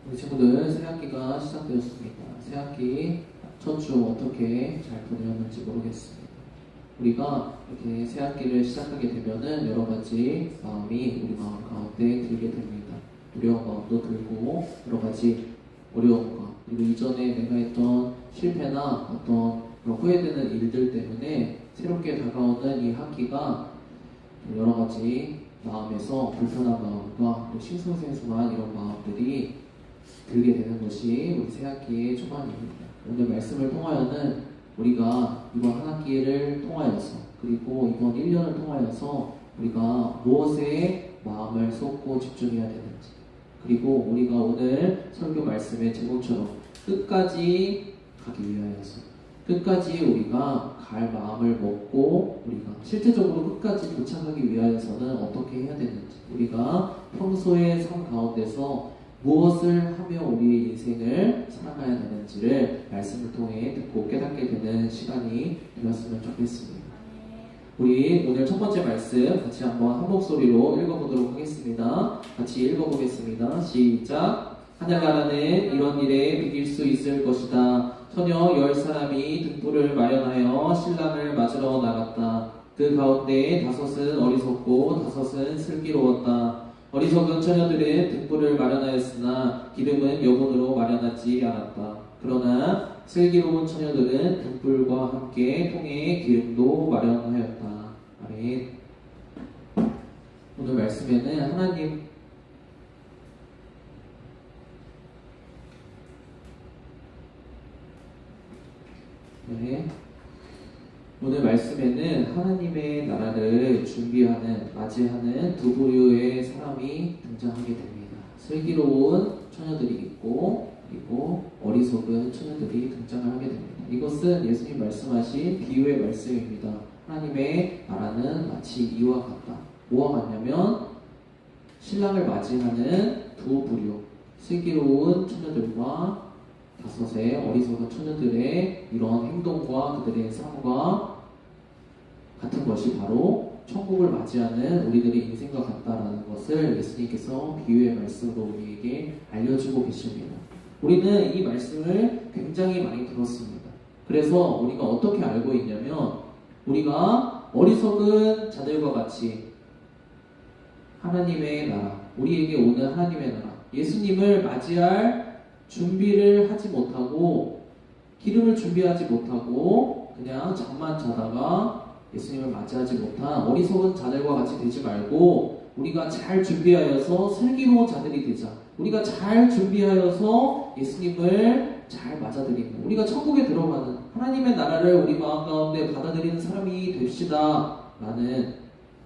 우리 친구들 새학기가 시작되었습니다. 새학기 첫 주 어떻게 잘 보내셨는지 모르겠습니다. 우리가 이렇게 새학기를 시작하게 되면은 여러 가지 마음이 우리 마음 가운데 들게 됩니다. 두려운 마음도 들고 여러 가지 어려움과 그리고 이전에 내가 했던 실패나 어떤 그런 후회되는 일들 때문에 새롭게 다가오는 이 학기가 여러 가지 마음에서 불편한 마음과 싱숭생숭한 이런 마음들이 들게 되는 것이 우리 새학기의 초반입니다. 오늘 말씀을 통하여는 우리가 이번 한 학기를 통하여서 그리고 이번 1년을 통하여서 우리가 무엇에 마음을 쏟고 집중해야 되는지 그리고 우리가 오늘 설교 말씀의 제목처럼 끝까지 가기 위하여서 끝까지 우리가 갈 마음을 먹고 우리가 실제적으로 끝까지 도착하기 위하여서는 어떻게 해야 되는지 우리가 평소의 삶 가운데서 무엇을 하며 우리의 인생을 살아가야 되는지를 말씀을 통해 듣고 깨닫게 되는 시간이 되었으면 좋겠습니다. 우리 오늘 첫 번째 말씀 같이 한번 한 목소리로 읽어보도록 하겠습니다. 같이 읽어보겠습니다. 시작. 하늘나라는 이런 일에 비길 수 있을 것이다. 처녀 10사람이 등불을 마련하여 신랑을 맞으러 나갔다. 그 가운데 5은 어리석고 5은 슬기로웠다. 어리석은 처녀들은 등불을 마련하였으나 기름은 여분으로 마련하지 않았다. 그러나 슬기로운 처녀들은 등불과 함께 통에 기름도 마련하였다. 아멘. 오늘 말씀에는 하나님 오늘 말씀에는 하나님의 나라를 준비하는, 맞이하는 두 부류의 사람이 등장하게 됩니다. 슬기로운 처녀들이 있고 그리고 어리석은 처녀들이 등장을 하게 됩니다. 이것은 예수님 말씀하신 비유의 말씀입니다. 하나님의 나라는 마치 이와 같다. 뭐와 같냐면 신랑을 맞이하는 두 부류, 슬기로운 처녀들과 5의 어리석은 처녀들의 이런 행동과 그들의 삶과 같은 것이 바로 천국을 맞이하는 우리들의 인생과 같다라는 것을 예수님께서 비유의 말씀으로 우리에게 알려주고 계십니다. 우리는 이 말씀을 굉장히 많이 들었습니다. 그래서 우리가 어떻게 알고 있냐면 우리가 어리석은 자들과 같이 하나님의 나라, 우리에게 오는 하나님의 나라, 예수님을 맞이할 준비를 하지 못하고 기름을 준비하지 못하고 그냥 잠만 자다가 예수님을 맞이하지 못한 어리석은 자들과 같이 되지 말고 우리가 잘 준비하여서 슬기로운 자들이 되자. 우리가 잘 준비하여서 예수님을 잘 맞아들이는 우리가 천국에 들어가는 하나님의 나라를 우리 마음 가운데 받아들이는 사람이 됩시다 라는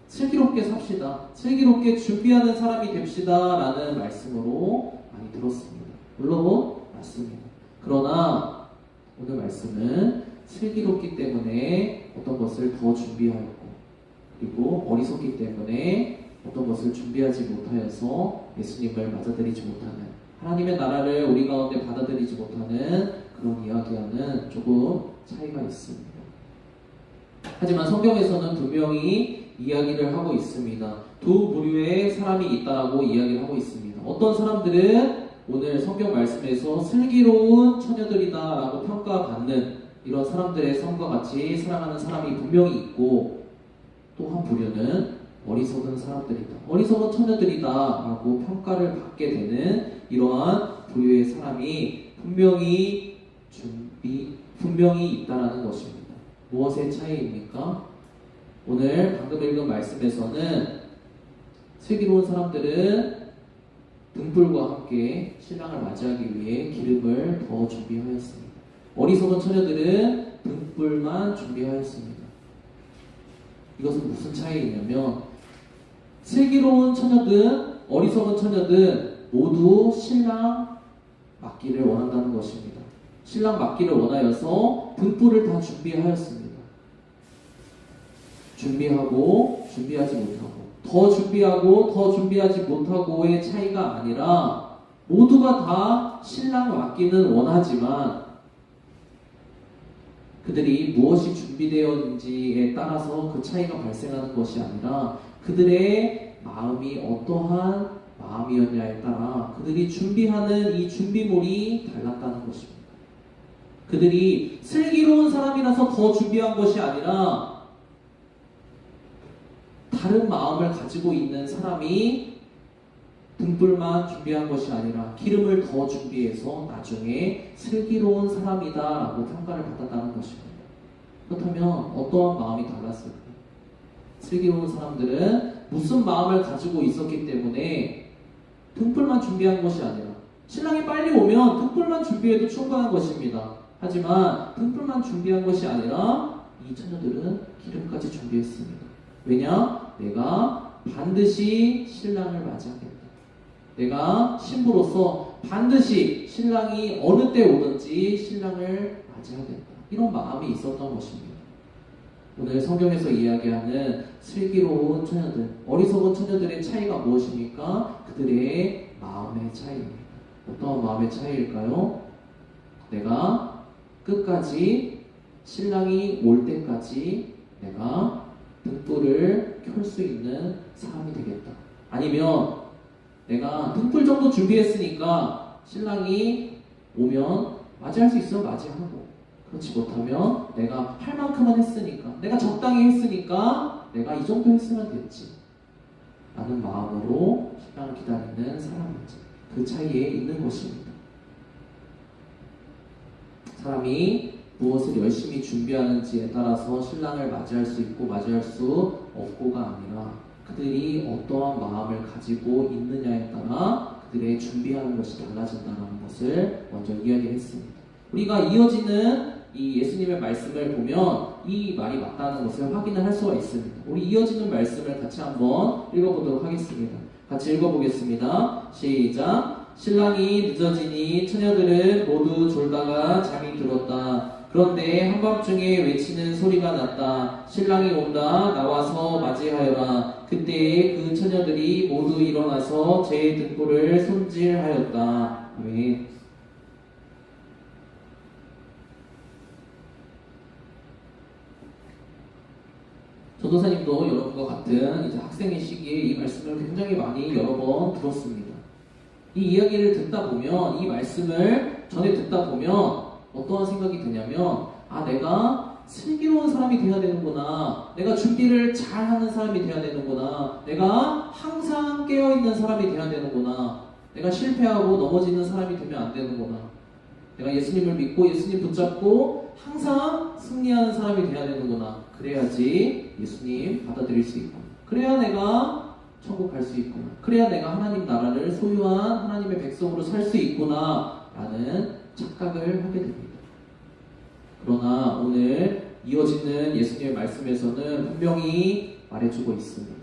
슬기롭게 삽시다. 슬기롭게 준비하는 사람이 됩시다 라는 말씀으로 많이 들었습니다. 물론 맞습니다. 그러나 오늘 말씀은 슬기롭기 때문에 어떤 것을 더 준비하였고 그리고 어리석기 때문에 어떤 것을 준비하지 못하여서 예수님을 맞아들이지 못하는 하나님의 나라를 우리 가운데 받아들이지 못하는 그런 이야기와는 조금 차이가 있습니다. 하지만 성경에서는 분명히 이야기를 하고 있습니다. 두 부류의 사람이 있다라고 이야기를 하고 있습니다. 어떤 사람들은 오늘 성경 말씀에서 슬기로운 처녀들이다 라고 평가받는 이런 사람들의 삶과 같이 살아가는 사람이 분명히 있고 또 한 부류는 어리석은 사람들이다, 어리석은 처녀들이다 라고 평가를 받게 되는 이러한 부류의 사람이 분명히 있다라는 것입니다. 무엇의 차이입니까? 오늘 방금 읽은 말씀에서는 슬기로운 사람들은 등불과 함께 신랑을 맞이하기 위해 기름을 더 준비하였습니다. 어리석은 처녀들은 등불만 준비하였습니다. 이것은 무슨 차이냐면 슬기로운 처녀든 어리석은 처녀든 모두 신랑 맞기를 원한다는 것입니다. 신랑 맞기를 원하여서 등불을 다 준비하였습니다. 준비하고 준비하지 못하고 더 준비하고 더 준비하지 못하고의 차이가 아니라 모두가 다 신랑 맞기는 원하지만 그들이 무엇이 준비되었는지에 따라서 그 차이가 발생하는 것이 아니라 그들의 마음이 어떠한 마음이었냐에 따라 그들이 준비하는 이 준비물이 달랐다는 것입니다. 그들이 슬기로운 사람이라서 더 준비한 것이 아니라 다른 마음을 가지고 있는 사람이 등불만 준비한 것이 아니라 기름을 더 준비해서 나중에 슬기로운 사람이다라고 평가를 받았다는 것입니다. 그렇다면 어떠한 마음이 달랐을까요? 슬기로운 사람들은 무슨 마음을 가지고 있었기 때문에 등불만 준비한 것이 아니라 신랑이 빨리 오면 등불만 준비해도 충분한 것입니다. 하지만 등불만 준비한 것이 아니라 이 처녀들은 기름까지 준비했습니다. 왜냐? 내가 반드시 신랑을 맞이하겠다. 내가 신부로서 반드시 신랑이 어느 때 오든지 신랑을 맞이하겠다. 이런 마음이 있었던 것입니다. 오늘 성경에서 이야기하는 슬기로운 처녀들, 어리석은 처녀들의 차이가 무엇입니까? 그들의 마음의 차이입니다. 어떤 마음의 차이일까요? 내가 끝까지 신랑이 올 때까지 내가 등불을 켤 수 있는 사람이 되겠다. 아니면 내가 등불 정도 준비했으니까 신랑이 오면 맞이할 수 있으면 맞이하고, 그렇지 못하면 내가 할 만큼은 했으니까, 내가 적당히 했으니까 내가 이 정도 했으면 됐지 라는 마음으로 신랑을 기다리는 사람이지. 그 차이에 있는 것입니다. 사람이 무엇을 열심히 준비하는지에 따라서 신랑을 맞이할 수 있고 맞이할 수 없고가 아니라 그들이 어떠한 마음을 가지고 있느냐에 따라 그들의 준비하는 것이 달라진다는 것을 먼저 이야기했습니다. 우리가 이어지는 이 예수님의 말씀을 보면 이 말이 맞다는 것을 확인을 할 수가 있습니다. 우리 이어지는 말씀을 같이 한번 읽어보도록 하겠습니다. 같이 읽어보겠습니다. 시작. 신랑이 늦어지니 처녀들은 모두 졸다가 잠이 들었다. 그런데 한밤중에 외치는 소리가 났다. 신랑이 온다. 나와서 맞이하여라. 그때 그 처녀들이 모두 일어나서 제 등불을 손질하였다. 아멘. 전도사님도 여러분과 같은 이제 학생의 시기에 이 말씀을 굉장히 많이 여러 번 들었습니다. 이 이야기를 듣다 보면, 이 말씀을 전에 듣다 보면 어떠한 생각이 드냐면, 아, 내가 슬기로운 사람이 되어야 되는구나. 내가 준비를 잘하는 사람이 되어야 되는구나. 내가 항상 깨어있는 사람이 되어야 되는구나. 내가 실패하고 넘어지는 사람이 되면 안 되는구나. 내가 예수님을 믿고 예수님 붙잡고 항상 승리하는 사람이 되어야 되는구나. 그래야지 예수님 받아들일 수 있구나. 그래야 내가 천국 갈 수 있구나. 그래야 내가 하나님 나라를 소유한 하나님의 백성으로 살 수 있구나 라는 착각을 하게 됩니다. 그러나 오늘 이어지는 예수님의 말씀에서는 분명히 말해주고 있습니다.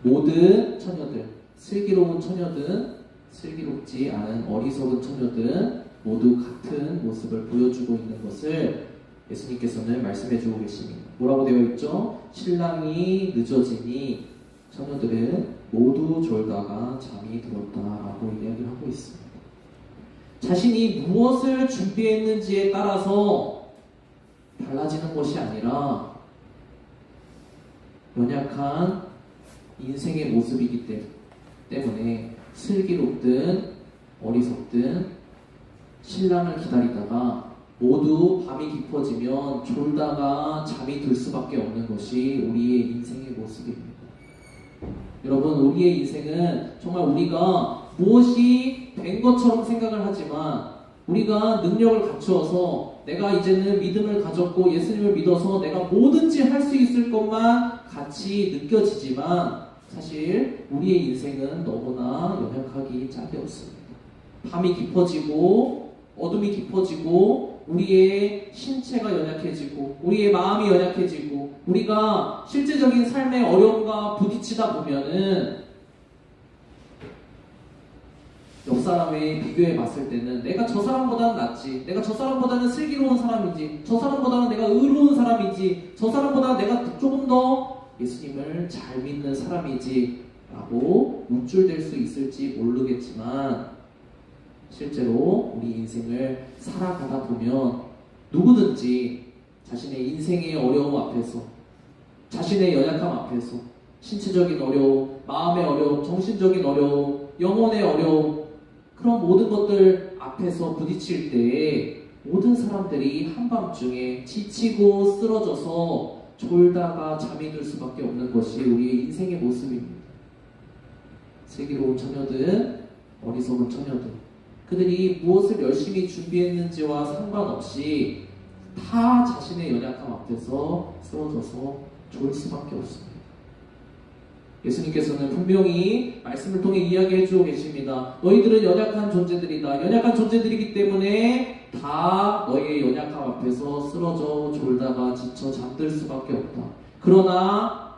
모든 처녀들, 슬기로운 처녀든 슬기롭지 않은 어리석은 처녀든 모두 같은 모습을 보여주고 있는 것을 예수님께서는 말씀해주고 계십니다. 뭐라고 되어 있죠? 신랑이 늦어지니 처녀들은 모두 졸다가 잠이 들었다라고 이야기를 하고 있습니다. 자신이 무엇을 준비했는지에 따라서 달라지는 것이 아니라 연약한 인생의 모습이기 때문에 슬기롭든 어리석든 신랑을 기다리다가 모두 밤이 깊어지면 졸다가 잠이 들 수밖에 없는 것이 우리의 인생의 모습입니다. 여러분, 우리의 인생은 정말 우리가 무엇이 된 것처럼 생각을 하지만, 우리가 능력을 갖추어서 내가 이제는 믿음을 가졌고 예수님을 믿어서 내가 뭐든지 할 수 있을 것만 같이 느껴지지만, 사실 우리의 인생은 너무나 연약하기 짝이 없습니다. 밤이 깊어지고 어둠이 깊어지고 우리의 신체가 연약해지고 우리의 마음이 연약해지고 우리가 실제적인 삶의 어려움과 부딪히다 보면은 옆 사람에 비교해 봤을 때는 내가 저 사람보다는 낫지, 내가 저 사람보다는 슬기로운 사람이지, 저 사람보다는 내가 의로운 사람이지, 저 사람보다 내가 조금 더 예수님을 잘 믿는 사람이지 라고 우쭐댈 수 있을지 모르겠지만, 실제로 우리 인생을 살아가다 보면 누구든지 자신의 인생의 어려움 앞에서, 자신의 연약함 앞에서, 신체적인 어려움, 마음의 어려움, 정신적인 어려움, 영혼의 어려움, 그런 모든 것들 앞에서 부딪힐 때 모든 사람들이 한밤중에 지치고 쓰러져서 졸다가 잠이 들 수밖에 없는 것이 우리의 인생의 모습입니다. 슬기로운 처녀들, 어리석은 처녀들, 그들이 무엇을 열심히 준비했는지와 상관없이 다 자신의 연약함 앞에서 쓰러져서 졸 수밖에 없습니다. 예수님께서는 분명히 말씀을 통해 이야기해주고 계십니다. 너희들은 연약한 존재들이다. 연약한 존재들이기 때문에 다 너희의 연약함 앞에서 쓰러져 졸다가 지쳐 잠들 수밖에 없다. 그러나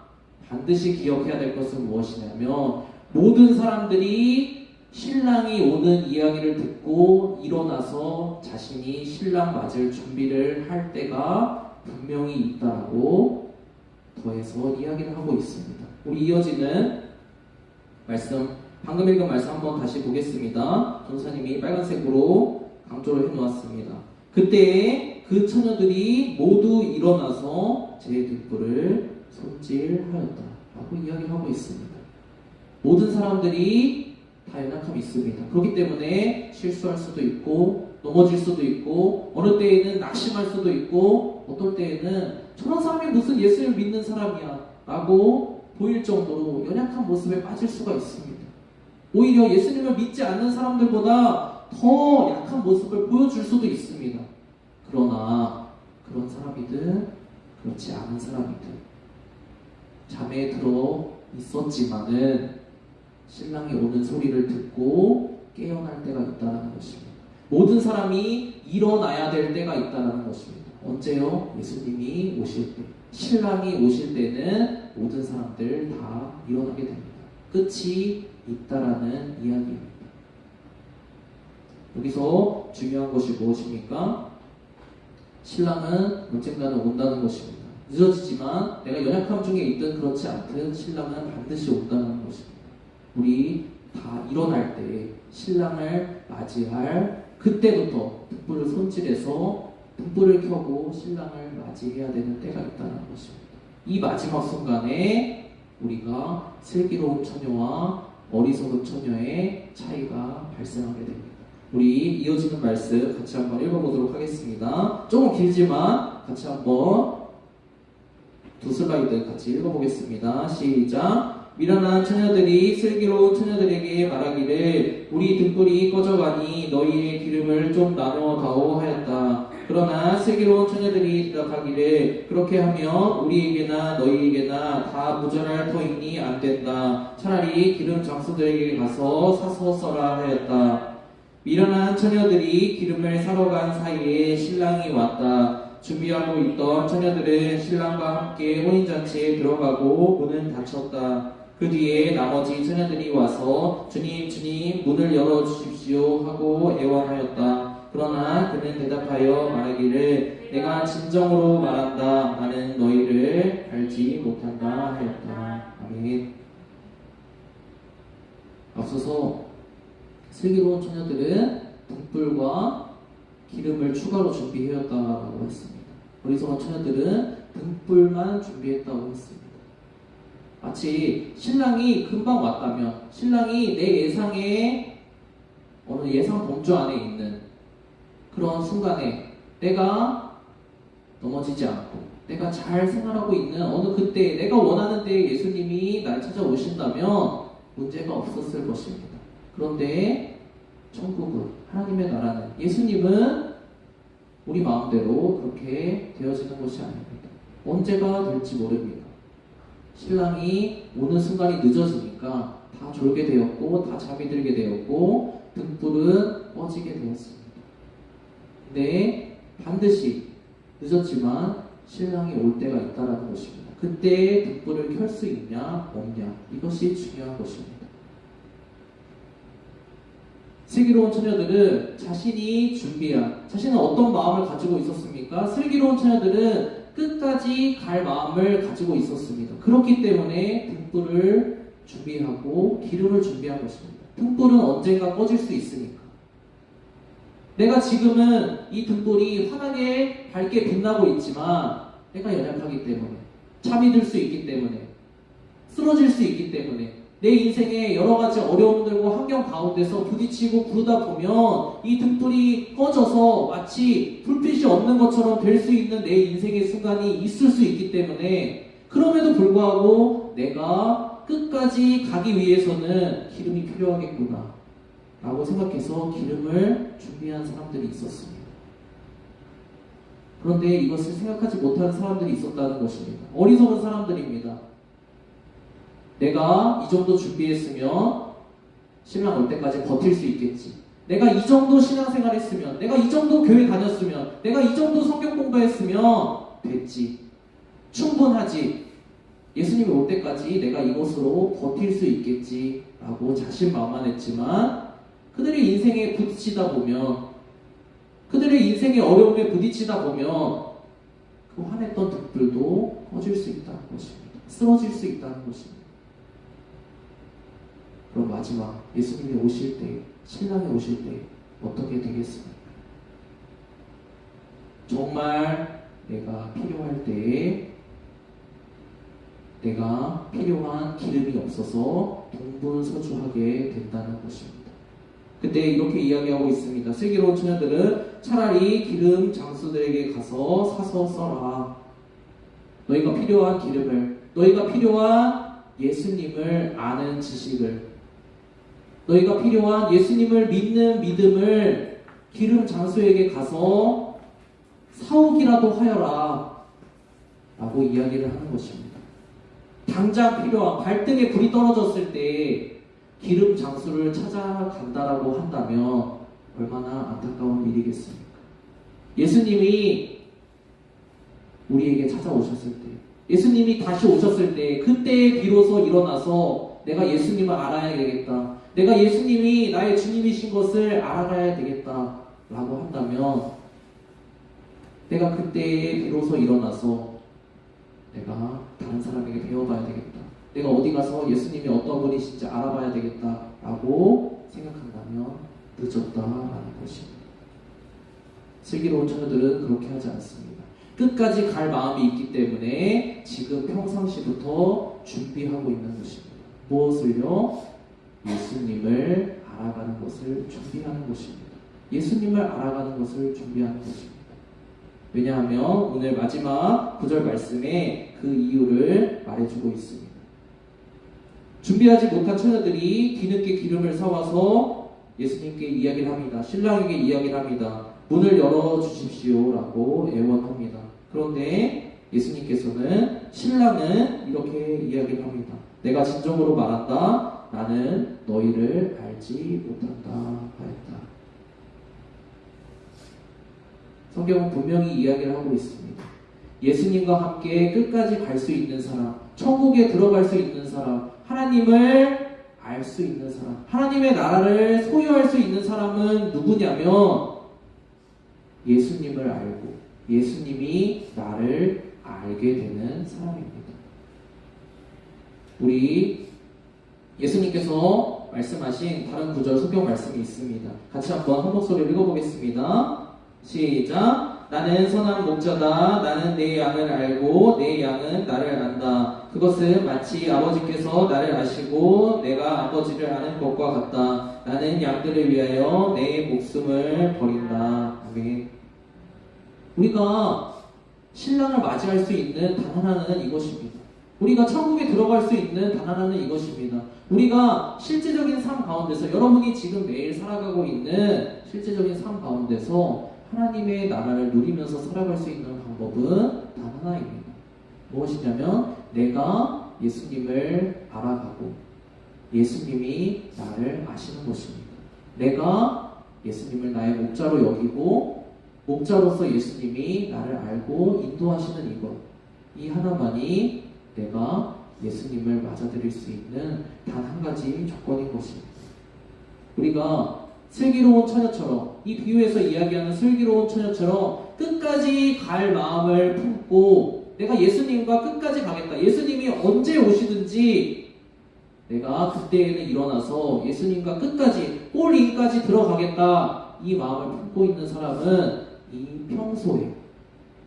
반드시 기억해야 될 것은 무엇이냐면 모든 사람들이 신랑이 오는 이야기를 듣고 일어나서 자신이 신랑 맞을 준비를 할 때가 분명히 있다라고 더해서 이야기를 하고 있습니다. 우리 이어지는 말씀, 방금 읽은 말씀 한번 다시 보겠습니다. 전사님이 빨간색으로 강조를 해놓았습니다. 그때 그 처녀들이 모두 일어나서 제 등불을 손질하였다 라고 이야기하고 있습니다. 모든 사람들이 다 연약함이 있습니다. 그렇기 때문에 실수할 수도 있고 넘어질 수도 있고 어느 때에는 낙심할 수도 있고 어떨 때에는 저런 사람이 무슨 예수를 믿는 사람이야 라고 보일 정도로 연약한 모습에 빠질 수가 있습니다. 오히려 예수님을 믿지 않는 사람들보다 더 약한 모습을 보여줄 수도 있습니다. 그러나 그런 사람이든 그렇지 않은 사람이든 잠에 들어 있었지만은 신랑이 오는 소리를 듣고 깨어날 때가 있다는 것입니다. 모든 사람이 일어나야 될 때가 있다는 것입니다. 언제요? 예수님이 오실 때. 신랑이 오실 때는 모든 사람들 다 일어나게 됩니다. 끝이 있다라는 이야기입니다. 여기서 중요한 것이 무엇입니까? 신랑은 언젠가는 온다는 것입니다. 늦어지지만 내가 연약함 중에 있든 그렇지 않든 신랑은 반드시 온다는 것입니다. 우리 다 일어날 때 신랑을 맞이할 그때부터 등불을 손질해서 등불을 켜고 신랑을 맞이해야 되는 때가 있다는 것입니다. 이 마지막 순간에 우리가 슬기로운 처녀와 어리석은 처녀의 차이가 발생하게 됩니다. 우리 이어지는 말씀 같이 한번 읽어보도록 하겠습니다. 조금 길지만 같이 한번 두 슬라이드 같이 읽어보겠습니다. 시작. 미련한 처녀들이 슬기로운 처녀들에게 말하기를 우리 등불이 꺼져가니 너희의 기름을 좀 나누어 다오 하였다. 그러나 슬기로운 처녀들이 대답하기를 그렇게 하면 우리에게나 너희에게나 다 무전할 터이니 안 된다. 차라리 기름 장수들에게 가서 사서 써라 하였다. 미련한 처녀들이 기름을 사러 간 사이에 신랑이 왔다. 준비하고 있던 처녀들은 신랑과 함께 혼인잔치에 들어가고 문은 닫혔다. 그 뒤에 나머지 처녀들이 와서 주님 주님 문을 열어주십시오 하고 애원하였다. 그러나 그는 대답하여 말하기를 내가 진정으로 말한다. 나는 너희를 알지 못한다 하였다. 아멘. 앞서서 슬기로운 처녀들은 등불과 기름을 추가로 준비해왔다고 했습니다. 어리석은 처녀들은 등불만 준비했다고 했습니다. 마치 신랑이 금방 왔다면 신랑이 내 예상에 어느 예상 범주 안에 있는 그런 순간에 내가 넘어지지 않고 내가 잘 생활하고 있는 어느 그때 내가 원하는 때에 예수님이 날 찾아오신다면 문제가 없었을 것입니다. 그런데 천국은 하나님의 나라는 예수님은 우리 마음대로 그렇게 되어지는 것이 아닙니다. 언제가 될지 모릅니다. 신랑이 오는 순간이 늦어지니까 다 졸게 되었고 다 잠이 들게 되었고 등불은 꺼지게 되었습니다. 근데 반드시 늦었지만 신랑이 올 때가 있다는 것입니다. 그때 등불을 켤 수 있냐 없냐 이것이 중요한 것입니다. 슬기로운 처녀들은 자신은 어떤 마음을 가지고 있었습니까? 슬기로운 처녀들은 끝까지 갈 마음을 가지고 있었습니다. 그렇기 때문에 등불을 준비하고 기름을 준비한 것입니다. 등불은 언젠가 꺼질 수 있으니까. 내가 지금은 이 등불이 환하게 밝게 빛나고 있지만 내가 연약하기 때문에 잠이 들 수 있기 때문에 쓰러질 수 있기 때문에 내 인생에 여러 가지 어려움들과 환경 가운데서 부딪히고 구르다 보면 이 등불이 꺼져서 마치 불빛이 없는 것처럼 될 수 있는 내 인생의 순간이 있을 수 있기 때문에 그럼에도 불구하고 내가 끝까지 가기 위해서는 기름이 필요하겠구나 라고 생각해서 기름을 준비한 사람들이 있었습니다. 그런데 이것을 생각하지 못하는 사람들이 있었다는 것입니다. 어리석은 사람들입니다. 내가 이 정도 준비했으면 신랑 올 때까지 버틸 수 있겠지. 내가 이 정도 신앙생활 했으면, 내가 이 정도 교회 다녔으면, 내가 이 정도 성경 공부했으면 됐지. 충분하지. 예수님이 올 때까지 내가 이것으로 버틸 수 있겠지 라고 자신만만했지만 그들의 인생에 부딪히다 보면, 그들의 인생의 어려움에 부딪히다 보면 그 환했던 등불도 꺼질 수 있다는 것입니다. 쓰러질 수 있다는 것입니다. 그럼 마지막 예수님이 오실 때, 신랑이 오실 때 어떻게 되겠습니까? 정말 내가 필요할 때에 내가 필요한 기름이 없어서 동분서주하게 된다는 것입니다. 그때 이렇게 이야기하고 있습니다. 슬기로운 처녀들은 차라리 기름 장수들에게 가서 사서 써라. 너희가 필요한 기름을, 너희가 필요한 예수님을 아는 지식을, 너희가 필요한 예수님을 믿는 믿음을 기름 장수에게 가서 사오기라도 하여라 라고 이야기를 하는 것입니다. 당장 필요한, 발등에 불이 떨어졌을 때 기름 장수를 찾아간다라고 한다면 얼마나 안타까운 일이겠습니까? 예수님이 우리에게 찾아오셨을 때, 예수님이 다시 오셨을 때, 그때 비로소 일어나서 내가 예수님을 알아야 되겠다, 내가 예수님이 나의 주님이신 것을 알아가야 되겠다 라고 한다면 내가 그때 비로소 일어나서 내가 다른 사람에게 배워봐야 되겠다, 내가 어디 가서 예수님이 어떤 분이신지 알아봐야 되겠다 라고 생각한다면 늦었다라는 것입니다. 슬기로운 처녀들은 그렇게 하지 않습니다. 끝까지 갈 마음이 있기 때문에 지금 평상시부터 준비하고 있는 것입니다. 무엇을요? 예수님을 알아가는 것을 준비하는 것입니다. 예수님을 알아가는 것을 준비하는 것입니다. 왜냐하면 오늘 마지막 9절 말씀에 그 이유를 말해주고 있습니다. 준비하지 못한 처녀들이 뒤늦게 기름을 사와서 예수님께 이야기를 합니다. 신랑에게 이야기를 합니다. 문을 열어주십시오 라고 애원합니다. 그런데 예수님께서는, 신랑은 이렇게 이야기를 합니다. 내가 진정으로 말한다. 나는 너희를 알지 못한다 하였다. 성경은 분명히 이야기를 하고 있습니다. 예수님과 함께 끝까지 갈 수 있는 사람, 천국에 들어갈 수 있는 사람, 하나님을 알 수 있는 사람, 하나님의 나라를 소유할 수 있는 사람은 누구냐면 예수님을 알고 예수님이 나를 알게 되는 사람입니다. 우리 예수님께서 말씀하신 다른 구절 성경 말씀이 있습니다. 같이 한번 한 목소리로 읽어보겠습니다. 시작. 나는 선한 목자다. 나는 내 양을 알고 내 양은 나를 안다. 그것은 마치 아버지께서 나를 아시고 내가 아버지를 아는 것과 같다. 나는 양들을 위하여 내 목숨을 버린다. 아멘. 우리가 신랑을 맞이할 수 있는 단 하나는 이것입니다. 우리가 천국에 들어갈 수 있는 단 하나는 이것입니다. 우리가 실제적인 삶 가운데서, 여러분이 지금 매일 살아가고 있는 실제적인 삶 가운데서 하나님의 나라를 누리면서 살아갈 수 있는 방법은 단 하나입니다. 무엇이냐면 내가 예수님을 알아가고 예수님이 나를 아시는 것입니다. 내가 예수님을 나의 목자로 여기고 목자로서 예수님이 나를 알고 인도하시는 이것, 이 하나만이 내가 예수님을 맞아들일 수 있는 단 한 가지 조건인 것입니다. 우리가 슬기로운 처녀처럼, 이 비유에서 이야기하는 슬기로운 처녀처럼 끝까지 갈 마음을 품고 내가 예수님과 끝까지 가겠다, 예수님이 언제 오시든지 내가 그때에는 일어나서 예수님과 끝까지 홀인까지 들어가겠다, 이 마음을 품고 있는 사람은 이 평소에,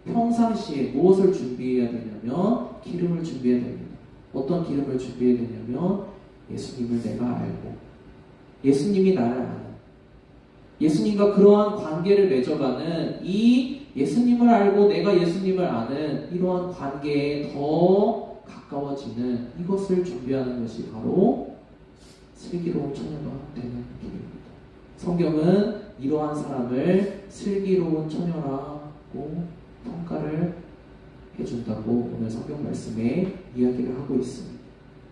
평상시에 무엇을 준비해야 되냐면 기름을 준비해야 됩니다. 어떤 기름을 준비해야 되냐면 예수님을 내가 알고 예수님이 나를 아는 예수님과 그러한 관계를 맺어가는 이 예수님을 알고 내가 예수님을 아는 이러한 관계에 더 가까워지는 이것을 준비하는 것이 바로 슬기로운 처녀가 되는 길입니다. 성경은 이러한 사람을 슬기로운 처녀라고 평가를 해준다고 오늘 성경 말씀에 이야기를 하고 있습니다.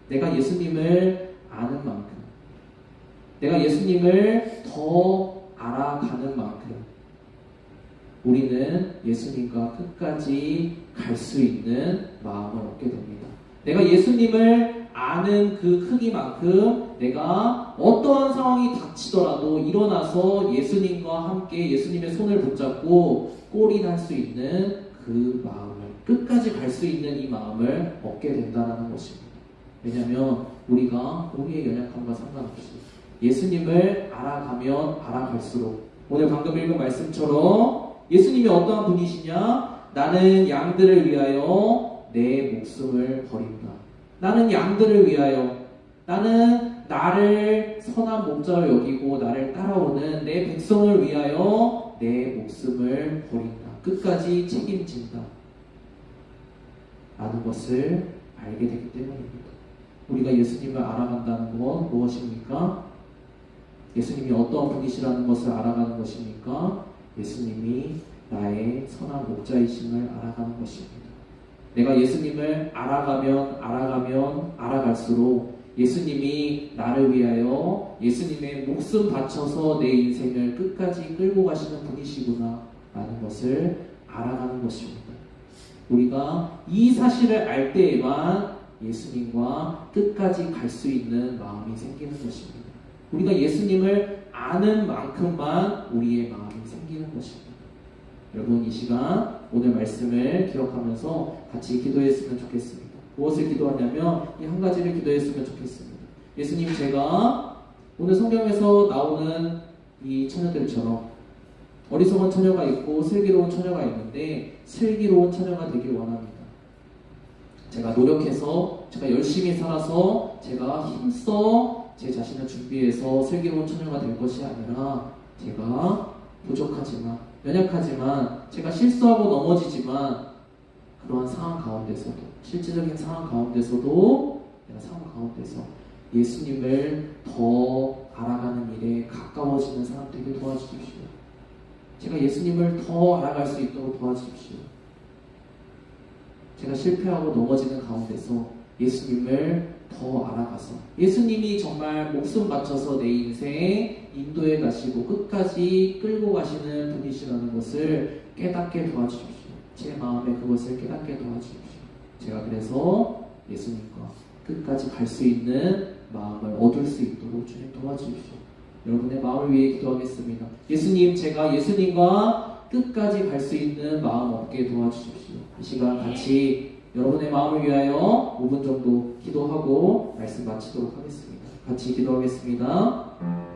내가 예수님을 아는 만큼 내가 예수님을 더 알아가는 만큼 우리는 예수님과 끝까지 갈 수 있는 마음을 얻게 됩니다. 내가 예수님을 아는 그 크기만큼 내가 어떠한 상황이 닥치더라도 일어나서 예수님과 함께 예수님의 손을 붙잡고 골인할 수 있는 그 마음을 끝까지 갈 수 있는 이 마음을 얻게 된다는 것입니다. 왜냐하면 우리가 우리의 연약함과 상관없이 예수님을 알아가면 알아갈수록 오늘 방금 읽은 말씀처럼 예수님이 어떠한 분이시냐? 나는 양들을 위하여 내 목숨을 버린다. 나는 양들을 위하여 나는 나를 선한 목자로 여기고 나를 따라오는 내 백성을 위하여 내 목숨을 버린다. 끝까지 책임진다. 라는 것을 알게 되기 때문입니다. 우리가 예수님을 알아간다는 건 무엇입니까? 예수님이 어떠한 분이시라는 것을 알아가는 것입니까? 예수님이 나의 선한 목자이심을 알아가는 것입니다. 내가 예수님을 알아가면 알아갈수록 예수님이 나를 위하여 예수님의 목숨 바쳐서 내 인생을 끝까지 끌고 가시는 분이시구나 라는 것을 알아가는 것입니다. 우리가 이 사실을 알 때에만 예수님과 끝까지 갈 수 있는 마음이 생기는 것입니다. 우리가 예수님을 아는 만큼만 우리의 마음이 생기는 것입니다. 여러분 이 시간 오늘 말씀을 기억하면서 같이 기도했으면 좋겠습니다. 무엇을 기도하냐면 이 한 가지를 기도했으면 좋겠습니다. 예수님 제가 오늘 성경에서 나오는 이 처녀들처럼 어리석은 처녀가 있고 슬기로운 처녀가 있는데 슬기로운 처녀가 되길 원합니다. 제가 노력해서 제가 열심히 살아서 제가 힘써 제 자신을 준비해서 슬기로운 처녀가 될 것이 아니라 제가 부족하지만 연약하지만 제가 실수하고 넘어지지만 그러한 상황 가운데서도 실질적인 상황 가운데서도 내가 상황 가운데서 예수님을 더 알아가는 일에 가까워지는 사람 되게 도와주십시오. 제가 예수님을 더 알아갈 수 있도록 도와주십시오. 제가 실패하고 넘어지는 가운데서 예수님을 더 알아가서 예수님이 정말 목숨 바쳐서 내 인생에 인도해 가시고 끝까지 끌고 가시는 분이시라는 것을 깨닫게 도와주십시오. 제 마음에 그것을 깨닫게 도와주십시오. 제가 그래서 예수님과 끝까지 갈 수 있는 마음을 얻을 수 있도록 주님 도와주십시오. 여러분의 마음을 위해 기도하겠습니다. 예수님, 제가 예수님과 끝까지 갈 수 있는 마음 얻게 도와주십시오. 이 시간 같이 여러분의 마음을 위하여 5분 정도 기도하고 말씀 마치도록 하겠습니다. 같이 기도하겠습니다.